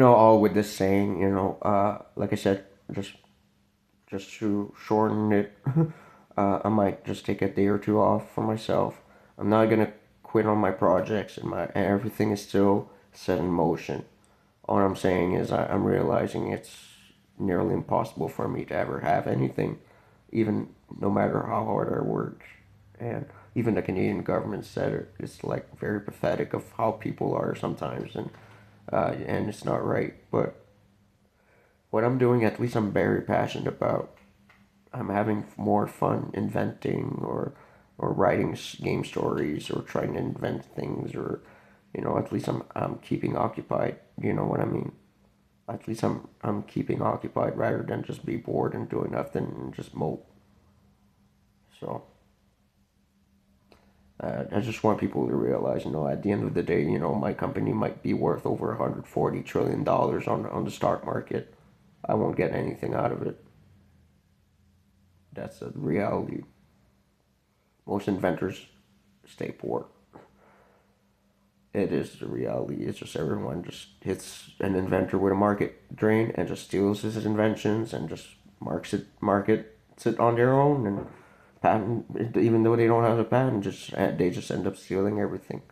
all with this saying, like I said, just to shorten it, I might just take a day or two off for myself. I'm not gonna quit on my projects, and my everything is still set in motion. All I'm saying is I'm realizing it's nearly impossible for me to ever have anything, even no matter how hard I work. And even the Canadian government said it's like very pathetic of how people are sometimes, and it's not right. But what I'm doing, at least I'm very passionate about. I'm having more fun inventing or writing game stories or trying to invent things, or at least I'm keeping occupied. You know what I mean? At least I'm keeping occupied rather than just be bored and doing nothing and just mope. So I just want people to realize, at the end of the day, my company might be worth over 140 trillion dollars on the stock market. I won't get anything out of it. That's the reality. Most inventors stay poor. It is the reality. It's just everyone just hits an inventor with a market drain and just steals his inventions and just markets it on their own and patent, even though they don't have a patent, just they just end up stealing everything.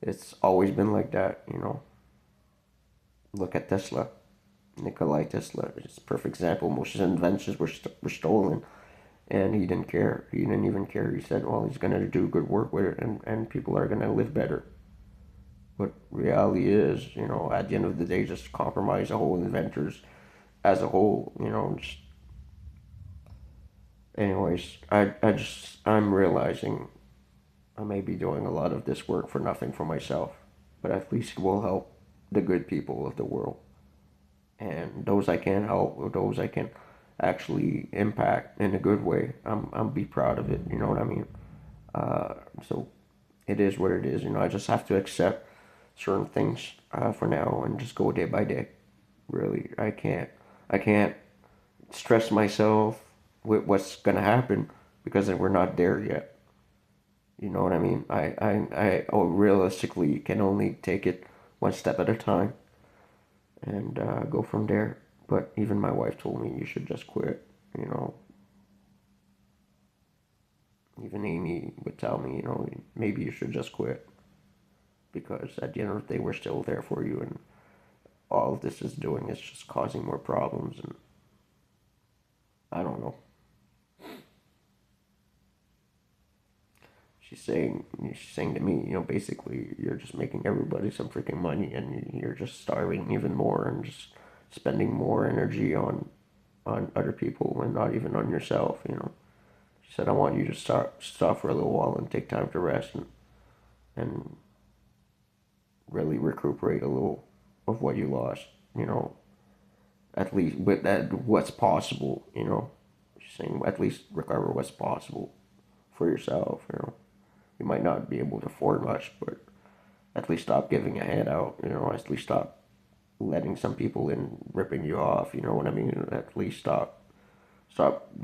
It's always been like that. Look at Tesla, Nikolai Tesla. It's a perfect example. Most of his inventions were stolen, and he didn't care. He didn't even care. He said, well, he's gonna do good work with it, and people are gonna live better. But reality is, at the end of the day, just compromise the whole inventors as a whole. Just anyways, I'm realizing I may be doing a lot of this work for nothing for myself, but at least it will help the good people of the world. And those I can help, or those I can actually impact in a good way, I'm be proud of it. You know what I mean? Uh, so it is what it is. I just have to accept certain things for now and just go day by day. Really, I can't stress myself with what's gonna happen because we're not there yet. You know what I mean? I realistically can only take it one step at a time and go from there. But even my wife told me you should just quit. You know, even Amy would tell me, maybe you should just quit because at the end of the day, we're still there for you, and all of this is doing is just causing more problems. And I don't know. She's saying to me, basically, you're just making everybody some freaking money, and you're just starving even more, and just spending more energy on other people and not even on yourself. She said, I want you to stop for a little while and take time to rest and really recuperate a little of what you lost. You know, at least with that, what's possible. She's saying at least recover what's possible for yourself. You might not be able to afford much, but at least stop giving a handout. At least stop letting some people in ripping you off. You know what I mean? At least stop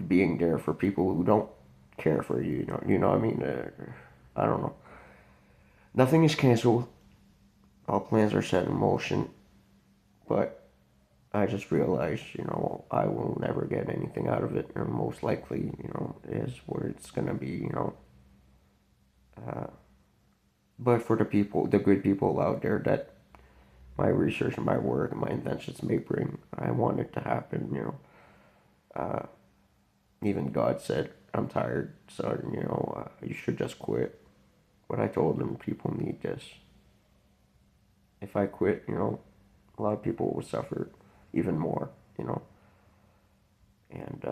being there for people who don't care for you. You know what I mean? I don't know. Nothing is canceled. All plans are set in motion, but I just realized, I will never get anything out of it, and most likely, is where it's gonna be. Uh, but for the people, the good people out there that my research and my work and my inventions may bring, I want it to happen. Uh, Even God said, I'm tired, son, you should just quit. But I told him people need this. If I quit, a lot of people will suffer even more, you know. And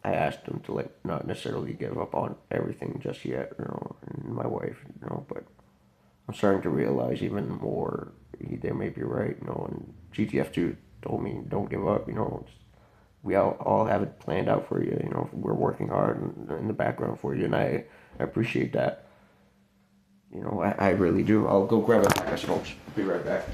I asked him to like not necessarily give up on everything just yet, and my wife. But I'm starting to realize even more they may be right. And GTF2 told me don't give up. We all have it planned out for you. We're working hard in the background for you, and I appreciate that. I really do. I'll go grab a pack of smokes. Be right back.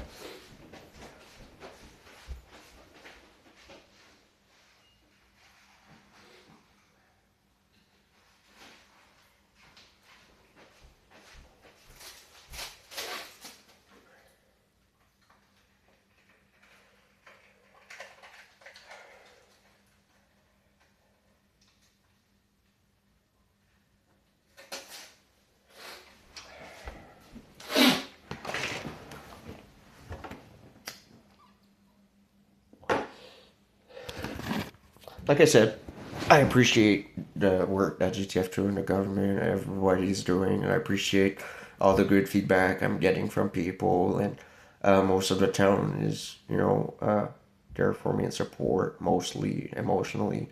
like I said, I appreciate the work that GTF2 and the government and everybody's doing, and I appreciate all the good feedback I'm getting from people, and most of the town is, there for me and support, mostly emotionally,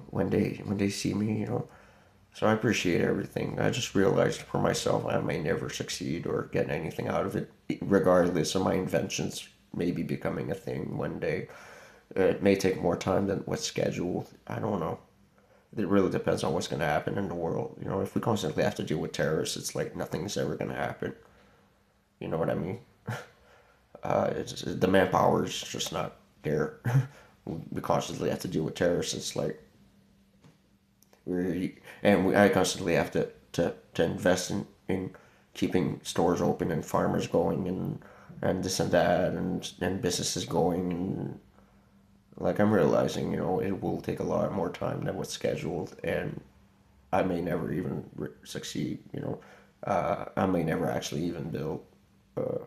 when they see me, So I appreciate everything. I just realized for myself I may never succeed or get anything out of it, regardless of my inventions maybe becoming a thing one day. It may take more time than what's scheduled. I don't know. It really depends on what's going to happen in the world. If we constantly have to deal with terrorists, it's like nothing's ever going to happen. You know what I mean? The manpower is just not there. We constantly have to deal with terrorists. It's like I constantly have to invest in keeping stores open and farmers going and this and that and businesses going and like I'm realizing, it will take a lot more time than what's scheduled, and I may never even succeed. I may never actually even build a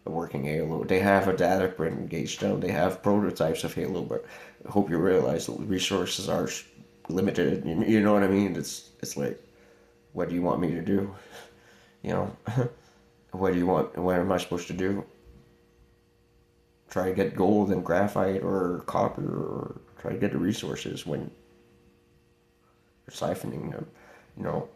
working Halo. They have a data print gauge down. They have prototypes of Halo, but I hope you realize the resources are limited. You know what I mean? It's like, what do you want me to do? You know, what do you want? What am I supposed to do? Try to get gold and graphite or copper, or try to get the resources when you're siphoning them. You know,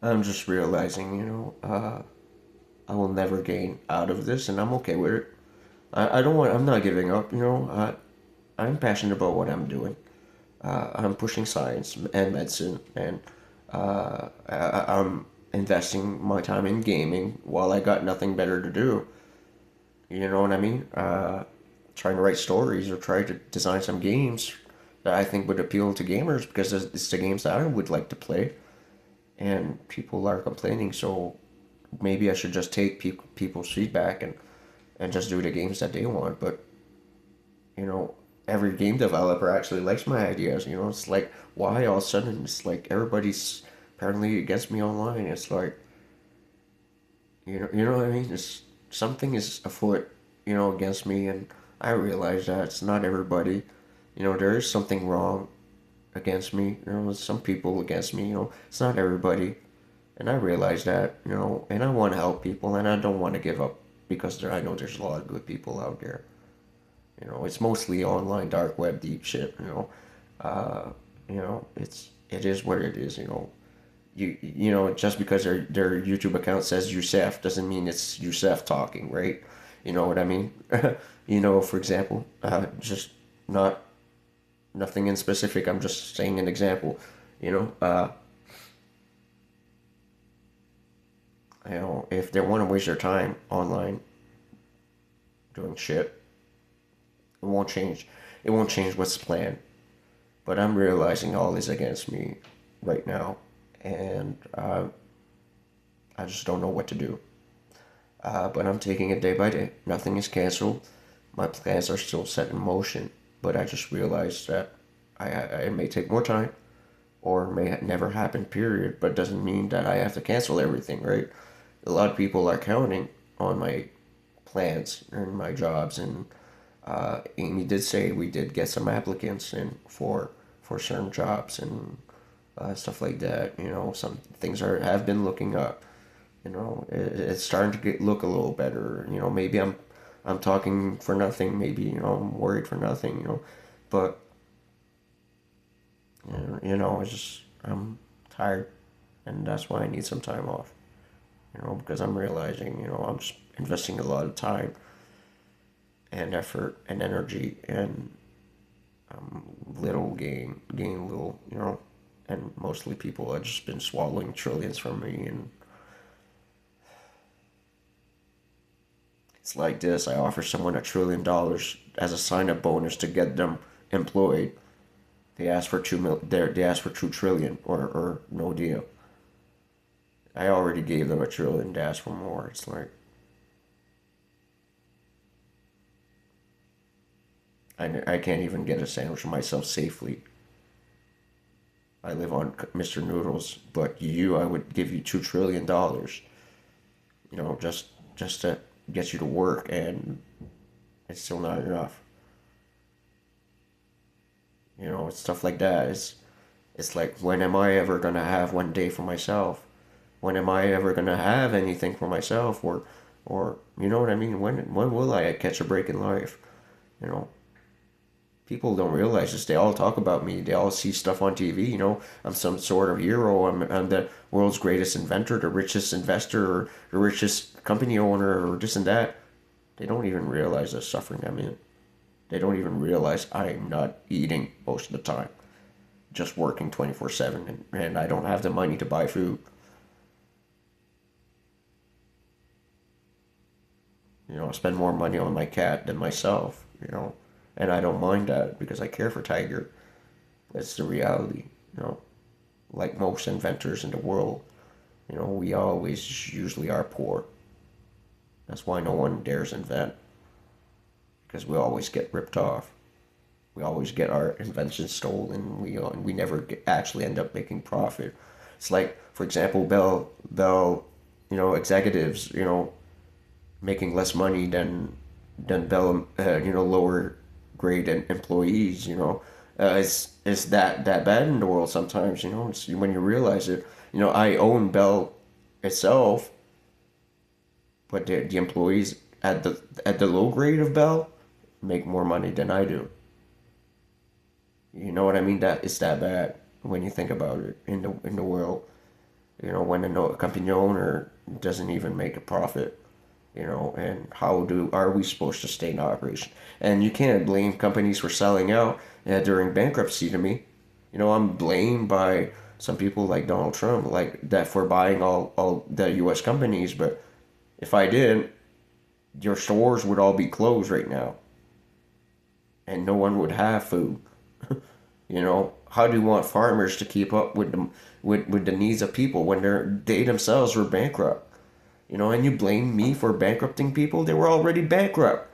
I'm just realizing, I will never gain out of this, and I'm okay with it. I don't want. I'm not giving up. I'm passionate about what I'm doing. I'm pushing science and medicine, and I'm investing my time in gaming while I got nothing better to do. You know what I mean? Trying to write stories or try to design some games that I think would appeal to gamers because it's the games that I would like to play, and people are complaining. So maybe I should just take people's feedback and just do the games that they want. But every game developer actually likes my ideas. It's like why all of a sudden it's like everybody's apparently against me online. It's like you know what I mean. It's something is afoot, against me, and I realize that it's not everybody. There is something wrong against me. Some people against me. It's not everybody, and I realize that. And I want to help people, and I don't want to give up because I know there's a lot of good people out there. It's mostly online dark web deep shit. Uh, it is what it is. Just because their YouTube account says Youssef doesn't mean it's Youssef talking, right? You know what I mean? For example, just not nothing in specific. I'm just saying an example. You know, uh, if they want to waste their time online doing shit, it won't change. It won't change what's planned. But I'm realizing all is against me right now, and I just don't know what to do. But I'm taking it day by day. Nothing is canceled. My plans are still set in motion, but I just realized that it may take more time or may never happen, period, but doesn't mean that I have to cancel everything, right? A lot of people are counting on my plans and my jobs, and Amy did say we did get some applicants in for certain jobs and stuff like that. Some things have been looking up. It's starting to look a little better. Maybe I'm talking for nothing. Maybe I'm worried for nothing. But it's just I'm tired, and that's why I need some time off. Because I'm realizing I'm just investing a lot of time and effort and energy, and little gain little. And mostly people have just been swallowing trillions from me, and it's like this. I offer someone $1 trillion as a sign-up bonus to get them employed. They ask for 2 mil. They ask for 2 trillion or no deal. I already gave them $1 trillion. They ask for more. It's like I can't even get a sandwich myself safely. I live on Mr. Noodles, but I would give you $2 trillion. Just to gets you to work, and it's still not enough. It's stuff like that. It's like, when am I ever gonna have one day for myself? When am I ever gonna have anything for myself? Or you know what I mean? When will I catch a break in life? You know, people don't realize this. They all talk about me. They all see stuff on TV. I'm some sort of hero. I'm the world's greatest inventor, the richest investor, or the richest company owner, or this and that. They don't even realize the suffering I'm in. They don't even realize I'm not eating most of the time, just working 24/7, and I don't have the money to buy food. I spend more money on my cat than myself, and I don't mind that because I care for Tiger. That's the reality, you know. Like most inventors in the world, we always usually are poor. That's why no one dares invent, because we always get ripped off. We always get our inventions stolen. We never actually end up making profit. It's like, for example, Bell, executives, making less money than Bell, lower grade employees. It's that bad in the world sometimes. It's when you realize it. I own Bell itself, but the employees at the low grade of Bell make more money than I do. You know what I mean? That it's that bad when you think about it in the world. When a company owner doesn't even make a profit. And how do are we supposed to stay in operation? And you can't blame companies for selling out during bankruptcy to me. I'm blamed by some people like Donald Trump, like that, for buying all the U.S. companies. But if I didn't, your stores would all be closed right now, and no one would have food. How do you want farmers to keep up with the needs of people when they themselves were bankrupt? And you blame me for bankrupting people? They were already bankrupt.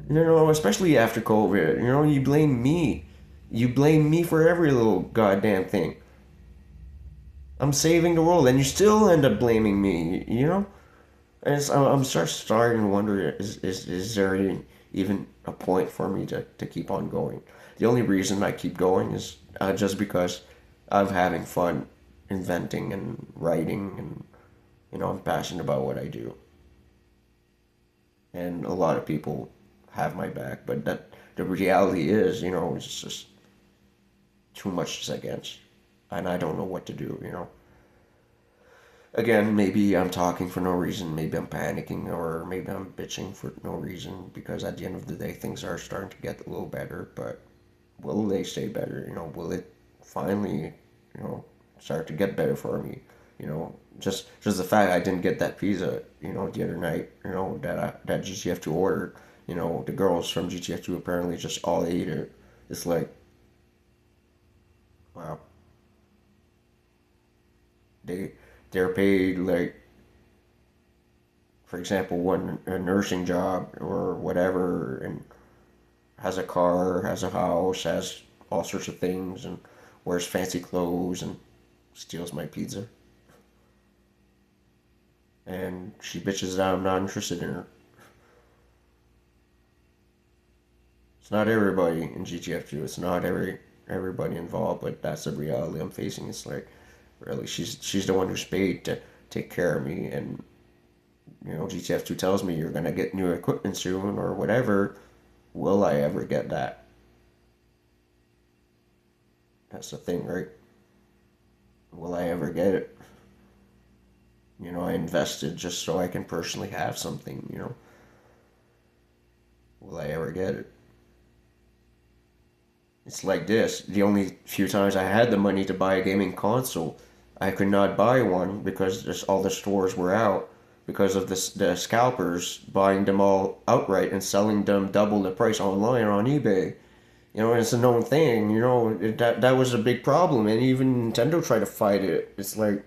Especially after COVID. You blame me. You blame me for every little goddamn thing. I'm saving the world, and you still end up blaming me. And I'm starting to wonder, is there even a point for me to keep on going? The only reason I keep going is just because I'm having fun inventing and writing, and I'm passionate about what I do. And a lot of people have my back, but that the reality is, it's just too much is against, and I don't know what to do. Again, maybe I'm talking for no reason, maybe I'm panicking, or maybe I'm bitching for no reason, because at the end of the day, things are starting to get a little better, but will they stay better? Will it finally, start to get better for me? Just the fact I didn't get that pizza, the other night, that GTF2 ordered, the girls from GTF2 apparently just all ate it. It's like, wow, they they're paid, like, for example, one a nursing job or whatever, and has a car, has a house, has all sorts of things, and wears fancy clothes, and steals my pizza. And she bitches that I'm not interested in her. It's not everybody in GTF2. It's not everybody involved, but that's the reality I'm facing. It's like, really, she's the one who's paid to take care of me, and GTF2 tells me you're gonna get new equipment soon or whatever. Will I ever get that? That's the thing, right? Will I ever get it? I invested just so I can personally have something. Will I ever get it? It's like this. The only few times I had the money to buy a gaming console, I could not buy one because all the stores were out because of the scalpers buying them all outright and selling them double the price online or on eBay. And it's a known thing. That was a big problem, and even Nintendo tried to fight it. It's like,